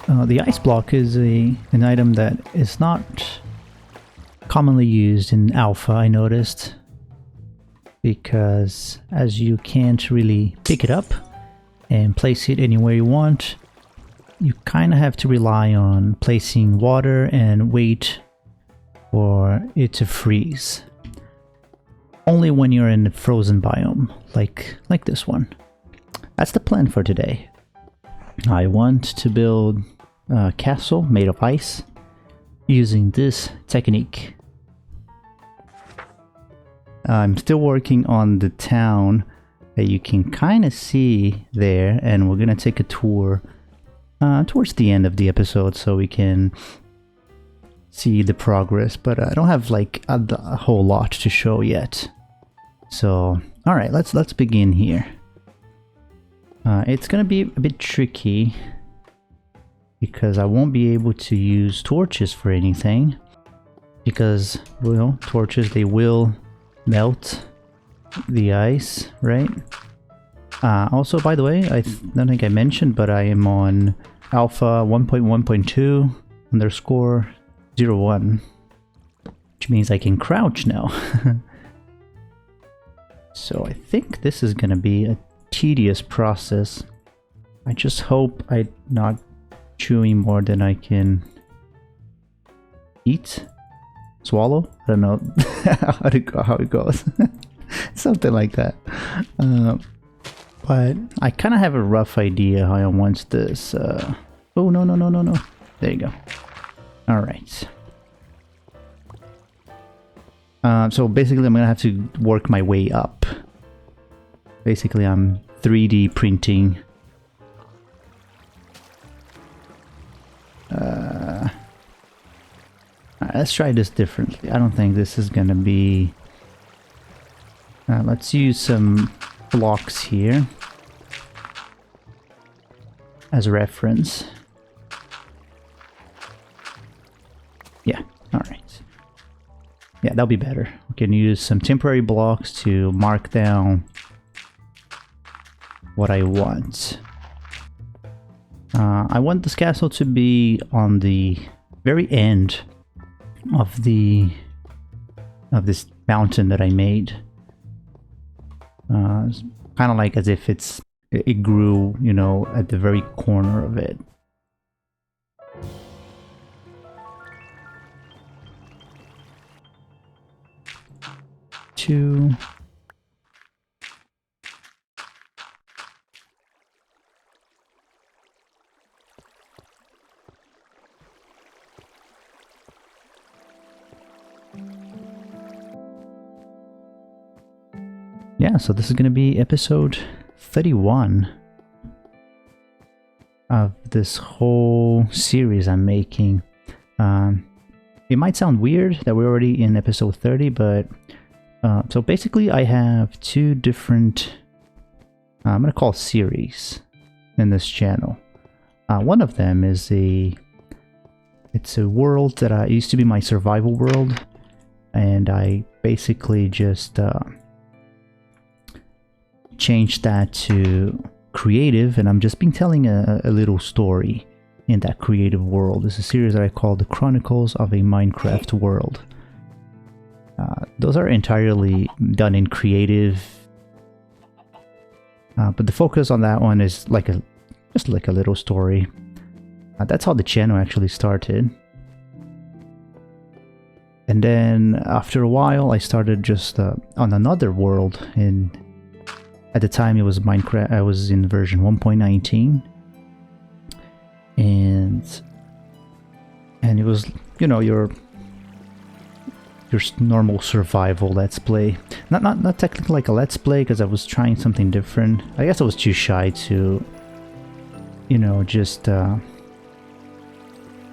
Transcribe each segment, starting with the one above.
The ice block is an item that is not commonly used in alpha, I noticed, because as you can't really pick it up and place it anywhere you want, you kind of have to rely on placing water and wait for it to freeze. Only when you're in the frozen biome, like this one. That's the plan for today. I want to build a castle made of ice using this technique. I'm still working on the town that you can kind of see there, and we're gonna take a tour towards the end of the episode so we can see the progress, but I don't have like a whole lot to show yet. So alright, let's begin here. It's gonna be a bit tricky because I won't be able to use torches for anything, because, well, torches, they will melt the ice, right? Also, by the way, I don't think I mentioned, but I am on alpha 1.1.2 underscore 01, which means I can crouch now. So I think this is gonna be a tedious process. I just hope I'm not chewing more than I can eat, swallow. I don't know how it goes. Something like that. But I kind of have a rough idea how I want this. Oh no! There you go. All right. So basically, I'm gonna have to work my way up. Basically, I'm 3D printing. Alright, let's try this differently. I don't think this is gonna be... let's use some blocks here as a reference. Yeah, alright. Yeah, that'll be better. We can use some temporary blocks to mark down what I want. I want this castle to be on the very end of this mountain that I made. Kind of like as if it grew, you know, at the very corner of it. Two. Yeah, so this is going to be episode 31 of this whole series I'm making. It might sound weird that we're already in episode 30, but so basically I have two different, I'm going to call series in this channel. One of them is it's a world that used to be my survival world, and I basically just changed that to creative, and I'm just been telling a little story in that creative world. It's a series that I call The Chronicles of a Minecraft World. Those are entirely done in creative, but the focus on that one is just like a little story. That's how the channel actually started. And then after a while I started just on another world, and at the time it was Minecraft. I was in version 1.19, and it was, you know, your normal survival let's play. Not technically like a let's play, because I was trying something different. I guess I was too shy to, you know, just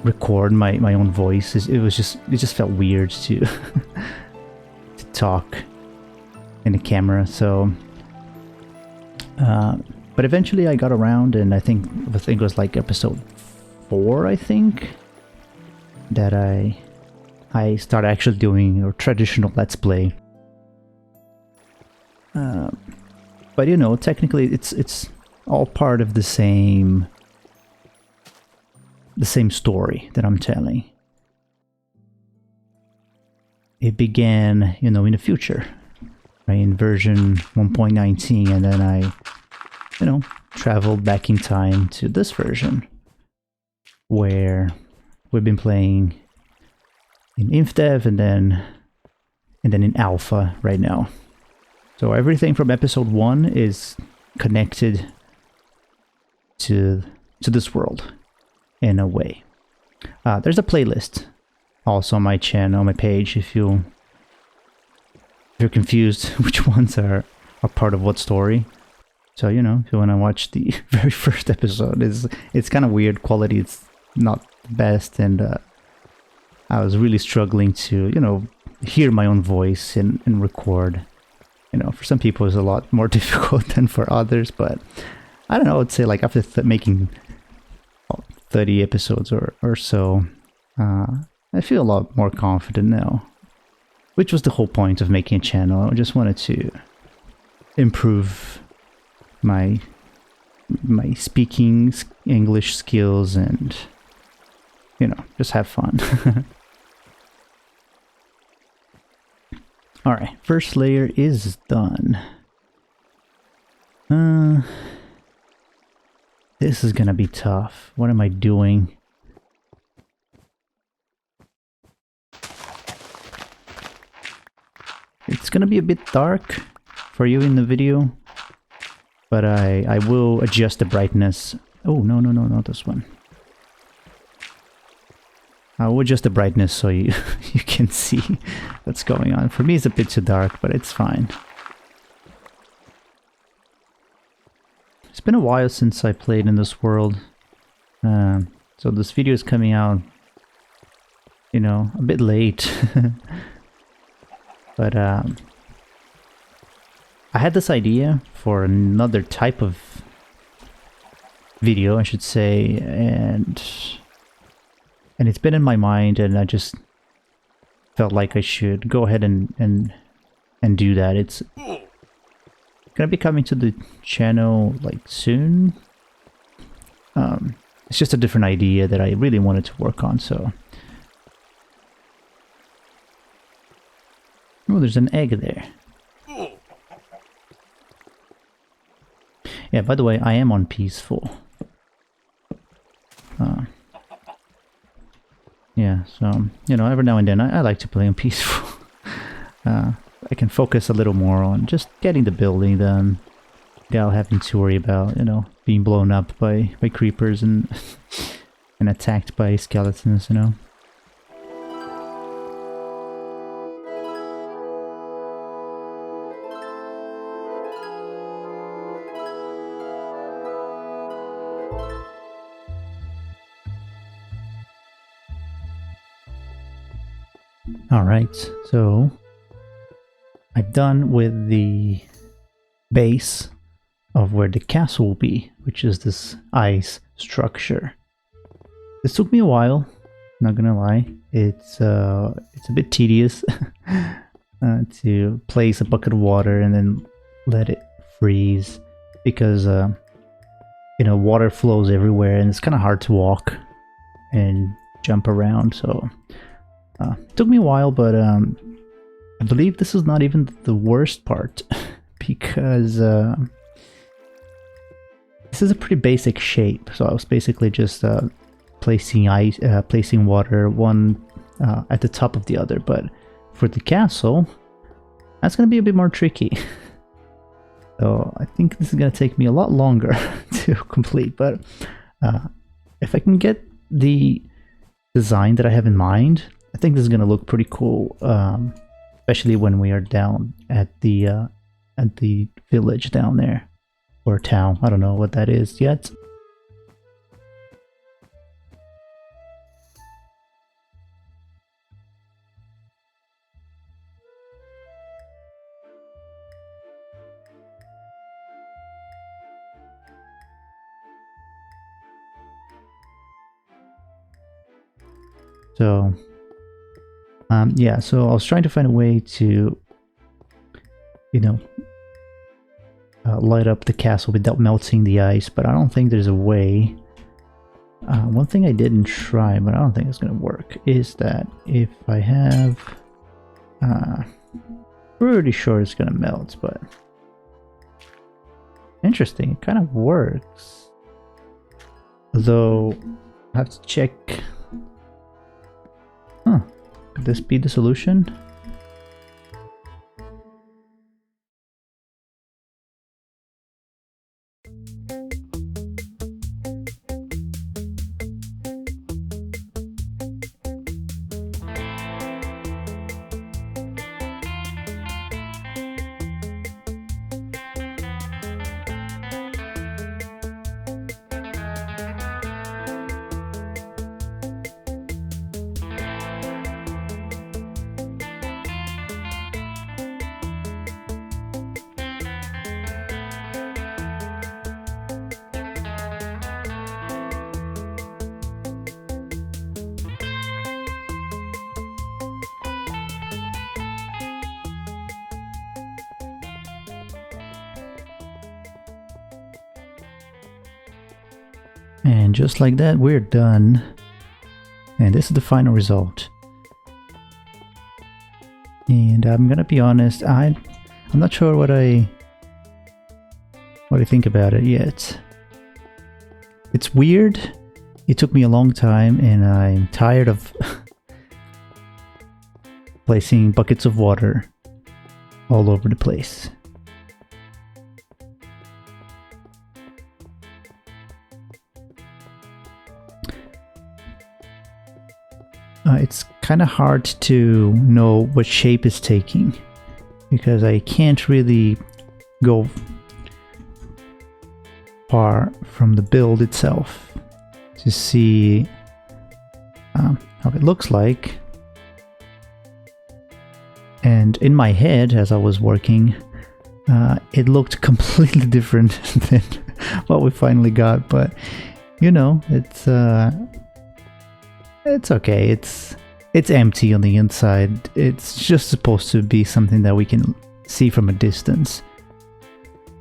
record my own voice. It just felt weird to to talk in the camera. So but eventually I got around, and I think it was like episode 4, I think, that I started actually doing a traditional let's play. But you know, technically it's all part of the same the same story that I'm telling. It began, you know, in the future, right, in version 1.19, and then I, you know, traveled back in time to this version where we've been playing in InfDev and then in Alpha right now. So everything from episode 1 is connected to this world in a way. There's a playlist also on my channel, on my page, if you're confused which ones are part of what story. So, you know, if you want to watch the very first episode, it's kind of weird quality. It's not the best, and I was really struggling to, you know, hear my own voice and record. You know, for some people it's a lot more difficult than for others, but I don't know, I'd say like after making 30 episodes or so, I feel a lot more confident now, which was the whole point of making a channel. I just wanted to improve my speaking English skills and, you know, just have fun. Alright, first layer is done. This is gonna be tough. What am I doing? It's gonna be a bit dark for you in the video, but I will adjust the brightness. Oh, no, not this one. I will adjust the brightness so you can see what's going on. For me it's a bit too dark, but it's fine. It's been a while since I played in this world, so this video is coming out, you know, a bit late. But I had this idea for another type of video, I should say, and it's been in my mind, and I just felt like I should go ahead and do that. It's gonna be coming to the channel like soon. It's just a different idea that I really wanted to work on, so. Oh, there's an egg there. Yeah, by the way, I am on peaceful. Yeah, so, you know, every now and then I like to play on peaceful. I can focus a little more on just getting the building done without having to worry about, you know, being blown up by creepers and and attacked by skeletons, you know. Alright, so I'm done with the base of where the castle will be, which is this ice structure. This took me a while, not gonna lie. It's a bit tedious to place a bucket of water and then let it freeze, because you know, water flows everywhere and it's kind of hard to walk and jump around, so it took me a while, but I believe this is not even the worst part, because this is a pretty basic shape. So I was basically just placing water one at the top of the other, but for the castle, that's going to be a bit more tricky. So I think this is going to take me a lot longer to complete, but if I can get the design that I have in mind, I think this is going to look pretty cool, especially when we are down at the village down there, or town. I don't know what that is yet. So yeah, so I was trying to find a way to, you know, light up the castle without melting the ice, but I don't think there's a way. One thing I didn't try, but I don't think it's gonna work, is that if I have... pretty sure it's gonna melt, but... Interesting, it kind of works. Though, I have to check... Huh, could this be the solution? And just like that, we're done. And this is the final result. And I'm gonna be honest, I'm not sure what I think about it yet. It's weird. It took me a long time, and I'm tired of placing buckets of water all over the place. It's kind of hard to know what shape it's taking, because I can't really go far from the build itself to see how it looks like. And in my head, as I was working, it looked completely different than what we finally got, but you know, it's okay. It's empty on the inside. It's just supposed to be something that we can see from a distance.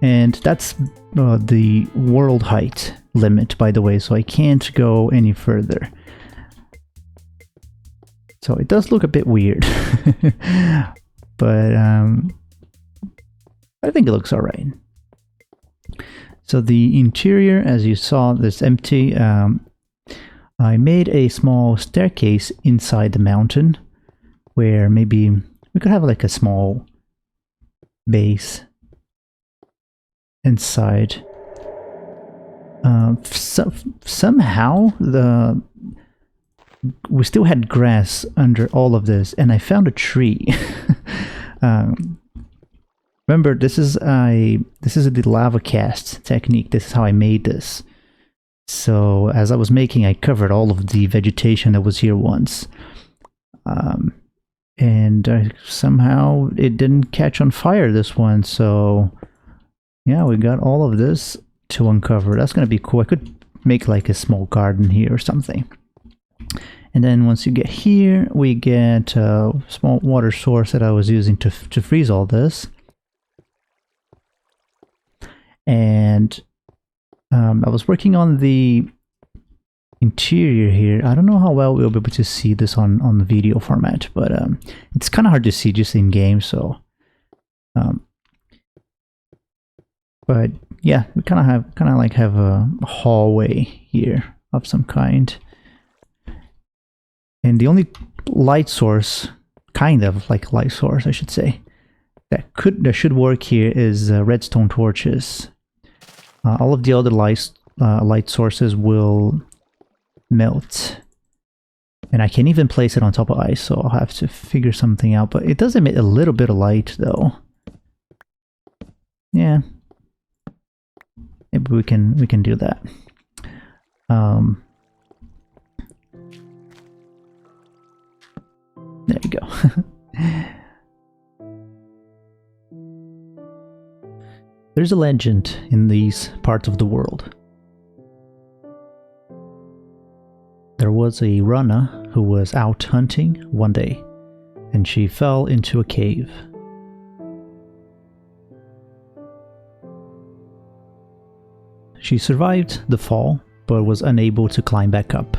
And that's the world height limit, by the way, so I can't go any further. So it does look a bit weird. But I think it looks alright. So the interior, as you saw, is empty. I made a small staircase inside the mountain where maybe we could have like a small base inside. Somehow we still had grass under all of this, and I found a tree. Remember, this is the lava cast technique. This is how I made this. So as I was making, I covered all of the vegetation that was here once. And somehow it didn't catch on fire, this one. So yeah, we got all of this to uncover. That's going to be cool. I could make like a small garden here or something. And then once you get here, we get a small water source that I was using to freeze all this. And I was working on the interior here. I don't know how well we'll be able to see this on the video format, but it's kind of hard to see just in game. So, but yeah, we kind of have a hallway here of some kind, and the only light source, kind of like light source, I should say, that should work here is redstone torches. All of the other light sources will melt. And I can even place it on top of ice, so I'll have to figure something out. But it does emit a little bit of light, though. Yeah. Maybe we can do that. There you go. There's a legend in these parts of the world. There was a Rana who was out hunting one day, and she fell into a cave. She survived the fall, but was unable to climb back up.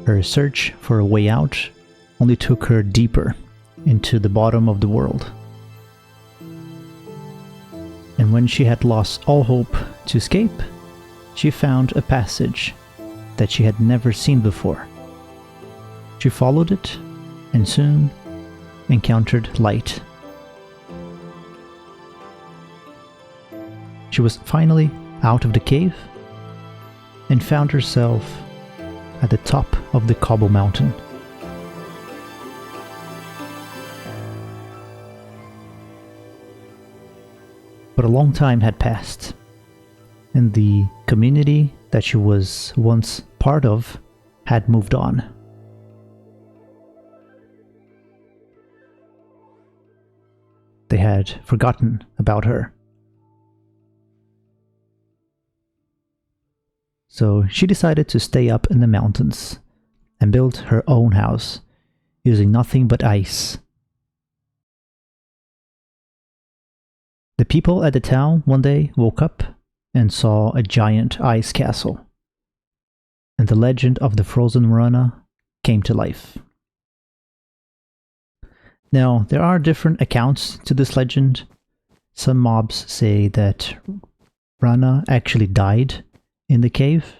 Her search for a way out only took her deeper into the bottom of the world. And when she had lost all hope to escape, she found a passage that she had never seen before. She followed it and soon encountered light. She was finally out of the cave and found herself at the top of the Cobble Mountain. But a long time had passed, and the community that she was once part of had moved on. They had forgotten about her. So she decided to stay up in the mountains and build her own house using nothing but ice. The people at the town one day woke up and saw a giant ice castle, and the legend of the frozen Rana came to life. Now, there are different accounts to this legend. Some mobs say that Rana actually died in the cave.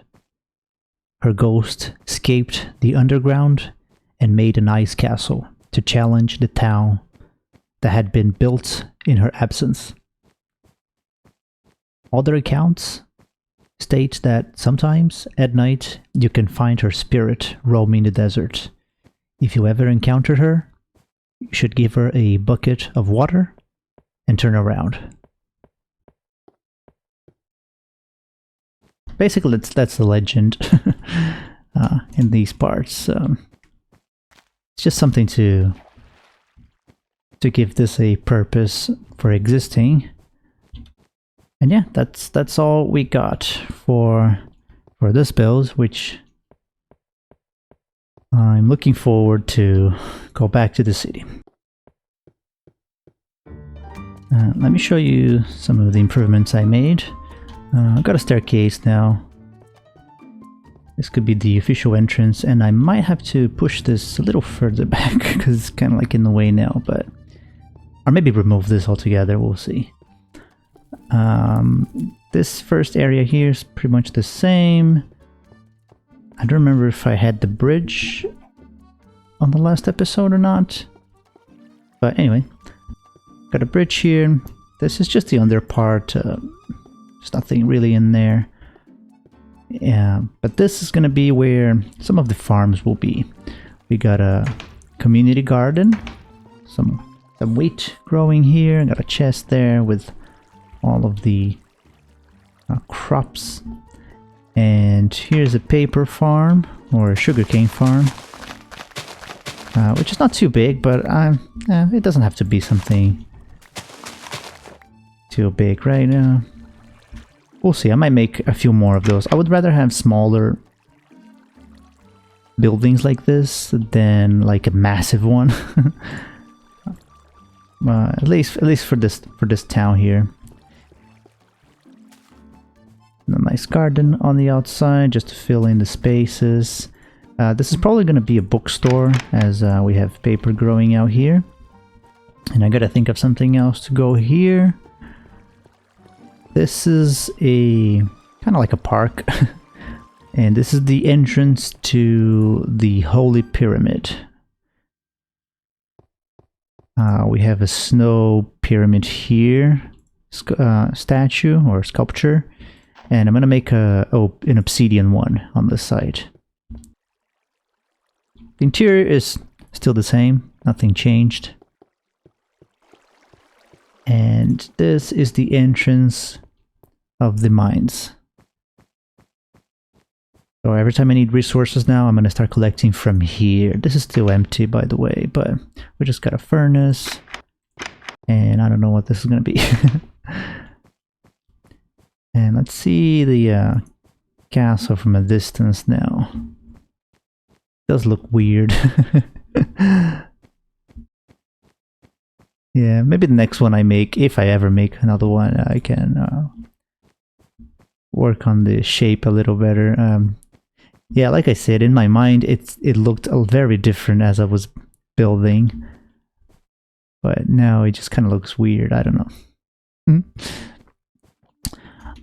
Her ghost escaped the underground and made an ice castle to challenge the town that had been built in her absence. Other accounts state that sometimes at night you can find her spirit roaming the desert. If you ever encounter her, you should give her a bucket of water and turn around. Basically, that's the legend in these parts. It's just something to give this a purpose for existing. And yeah, that's all we got for this build, which I'm looking forward to go back to the city. Let me show you some of the improvements I made. I've got a staircase now. This could be the official entrance, and I might have to push this a little further back because it's kind of like in the way now, but or maybe remove this altogether, we'll see. This first area here is pretty much the same. I don't remember if I had the bridge on the last episode or not, but anyway, got a bridge here. This is just the under part. There's nothing really in there. Yeah, but this is gonna be where some of the farms will be. We got a community garden, some wheat growing here. I got a chest there with all of the crops, and here's a paper farm or a sugarcane farm, which is not too big, but it doesn't have to be something too big right now. We'll see. I might make a few more of those. I would rather have smaller buildings like this than like a massive one. At least for this town here. A nice garden on the outside just to fill in the spaces. This is probably going to be a bookstore, as we have paper growing out here. And I gotta think of something else to go here. This is a kind of like a park. And this is the entrance to the Holy Pyramid. We have a snow pyramid here, statue or sculpture. And I'm going to make an obsidian one on this side. The interior is still the same, nothing changed. And this is the entrance of the mines. So every time I need resources now, I'm going to start collecting from here. This is still empty, by the way, but we just got a furnace. And I don't know what this is going to be. And let's see the castle from a distance now. It does look weird. Yeah, maybe the next one I make, if I ever make another one, I can work on the shape a little better. Yeah, like I said, in my mind, it looked very different as I was building, but now it just kind of looks weird. I don't know.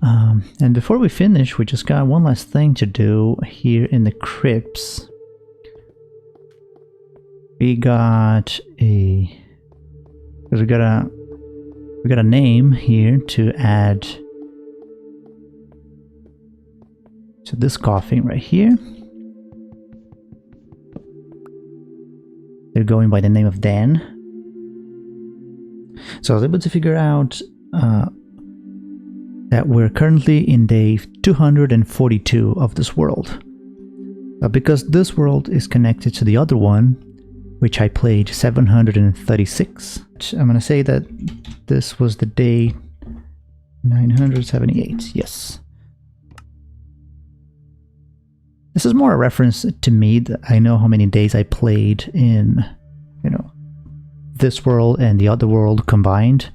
And before we finish, we just got one last thing to do here in the crypts. We got a name here to add to this coffin right here. They're going by the name of Dan. So I was able to figure out that we're currently in day 242 of this world. Because this world is connected to the other one, which I played 736. I'm gonna say that this was the day 978, yes. This is more a reference to me that I know how many days I played in, this world and the other world combined.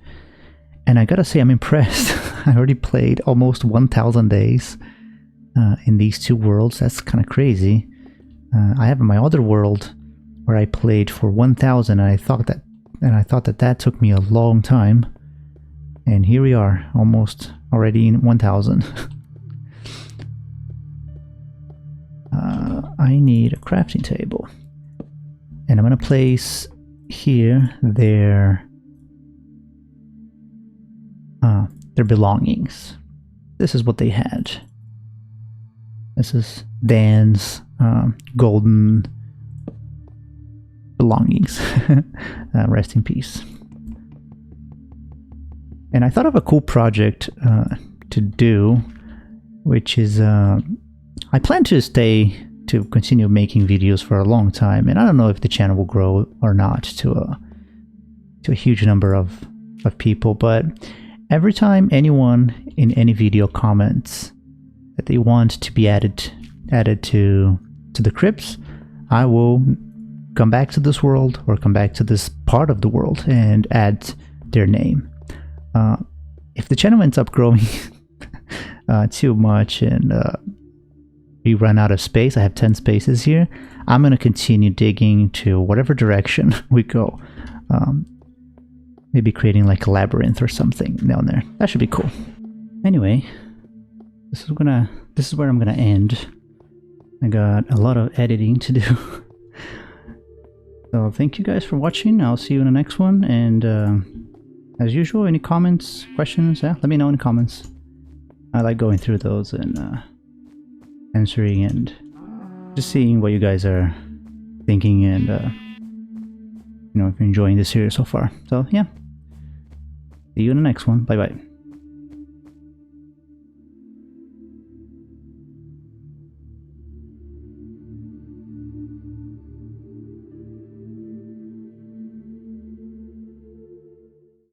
And I gotta say, I'm impressed. I already played almost 1,000 days in these two worlds. That's kind of crazy. I have my other world where I played for 1,000, and I thought that took me a long time. And here we are, almost already in 1,000. I need a crafting table, and I'm gonna place here their belongings. This is what they had. This is Dan's golden belongings. Rest in peace. And I thought of a cool project to do, which is I plan to continue making videos for a long time, and I don't know if the channel will grow or not to a huge number of people, but every time anyone in any video comments that they want to be added to the crypts, I will come back to this world or come back to this part of the world and add their name. If the channel ends up growing too much and we run out of space, I have 10 spaces here, I'm going to continue digging to whatever direction we go. Maybe creating like a labyrinth or something down there. That should be cool. Anyway, this is where I'm gonna end. I got a lot of editing to do. So thank you guys for watching. I'll see you in the next one. And as usual, any comments, questions, let me know in the comments. I like going through those and answering and just seeing what you guys are thinking and if you're enjoying this series so far. So yeah, see you in the next one. Bye bye.